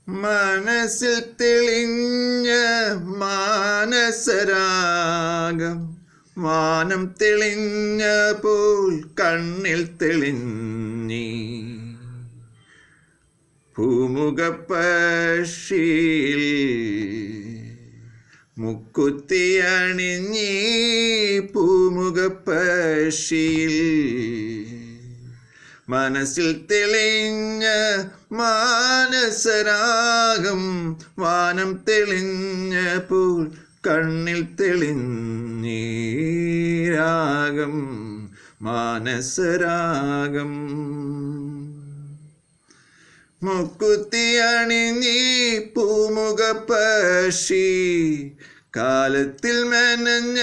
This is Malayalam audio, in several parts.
മനസ്സിൽ തെളിഞ്ഞ മാനസരാഗം വാനം തെളിഞ്ഞ പോൽ കണ്ണിൽ തെളിഞ്ഞി പൂമുഖപ്പക്ഷിയിൽ മുക്കുത്തി അണിഞ്ഞി പൂമുഖപ്പക്ഷിയിൽ മനസ്സിൽ തെളിഞ്ഞ മാനസരാഗം വാനം തെളിഞ്ഞ പോൽ കണ്ണിൽ തെളിഞ്ഞി രാഗം മാനസരാഗം മുക്കുത്തി അണിഞ്ഞി പൂമുഖപ്പക്ഷി കാലത്തിൽ മെനഞ്ഞ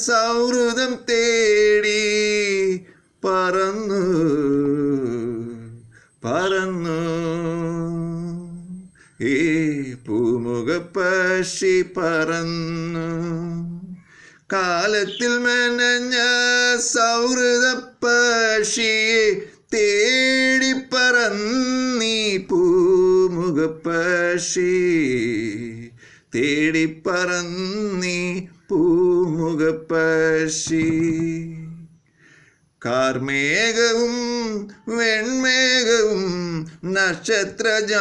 സൗഹൃദം തേടി പറന്നു പറന്നു ഈ പൂമുഖപ്പക്ഷി പറന്നു കാലത്തിൽ മെനഞ്ഞ സൗഹൃദ പക്ഷിയെ തേടി പറന്നീ പൂമുഖപ്പക്ഷി തേടി പറന്നീ പൂമുഖപ്പക്ഷി കാർമേഘവും വെൺമേഘവും നക്ഷത്രജാലകവും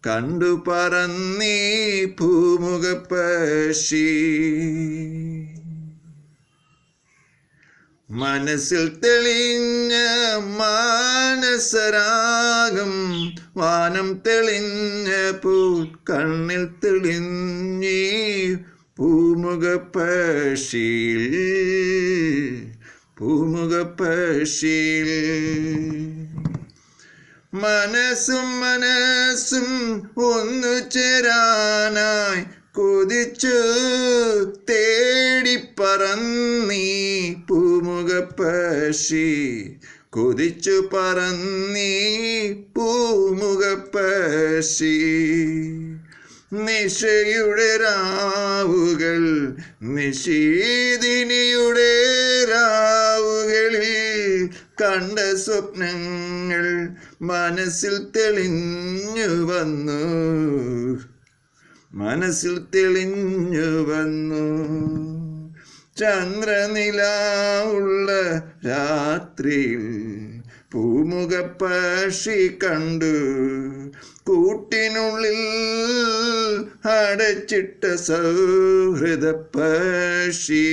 കണ്ടു പറന്നീ പൂമുഖപ്പക്ഷി മനസ്സിൽ തെളിഞ്ഞ മാനസരാഗം വാനം തെളിഞ്ഞ പോൽ കണ്ണിൽ തെളിഞ്ഞി പൂമുഖപ്പക്ഷിയിൽ പൂമുഖപ്പക്ഷിയിൽ മനസ്സും മനസ്സും ഒന്നു ചേരാനായി കൊതിച്ചു തേടി പറന്നീ പൂമുഖപ്പക്ഷി കൊതിച്ചു പറന്നീ പൂമുഖപ്പക്ഷി നിശയുടെ രാവുകൾ നിശീദിനിയുടെ രാവുകളിൽ കണ്ട സ്വപ്നങ്ങൾ മനസ്സിൽ തെളിഞ്ഞു വന്നു മനസ്സിൽ തെളിഞ്ഞു വന്നു ചന്ദ്രനിലാവുള്ള രാത്രിയിൽ പൂമുഖപ്പക്ഷി കണ്ടു കൂട്ടിനുള്ളിൽ അടച്ചിട്ട സൗഹൃദ പക്ഷി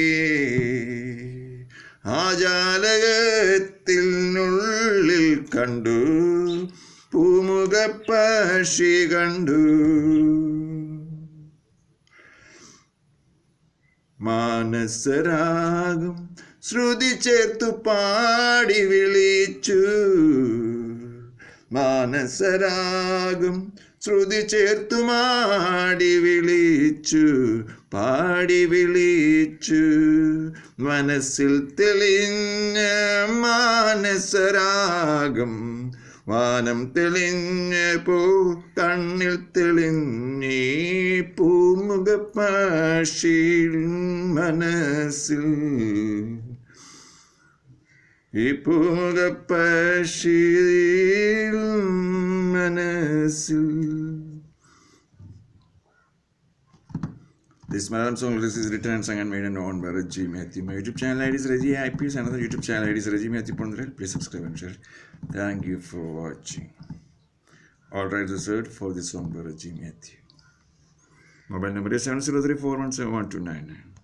ആ ജാലകത്തിനുള്ളിൽ കണ്ടു പൂമുഖപ്പക്ഷി കണ്ടു മാനസരാഗം ശ്രുതി ചേർത്തു പാടി വിളിച്ചു മാനസരാഗം ശ്രുതി ചേർത്തു മാടി വിളിച്ചു പാടി വിളിച്ചു മനസ്സിൽ തെളിഞ്ഞ മാനസരാഗം വാനം തെളിഞ്ഞ പോ കണ്ണിൽ തെളിഞ്ഞീ പൂമുഖപ്പക്ഷി മനസ്സിൽ ഈ പൂമുഖപ്പക്ഷി മനസ്സിൽ. This Malayalam song lyrics is written and sung and made and known by Raji Matthew. My YouTube channel ID is Raji IPS. Another YouTube channel ID is Raji Matthew. Please subscribe and share. Thank you for watching. All rights reserved for this song by Raji Matthew. Mobile number is 7034171299.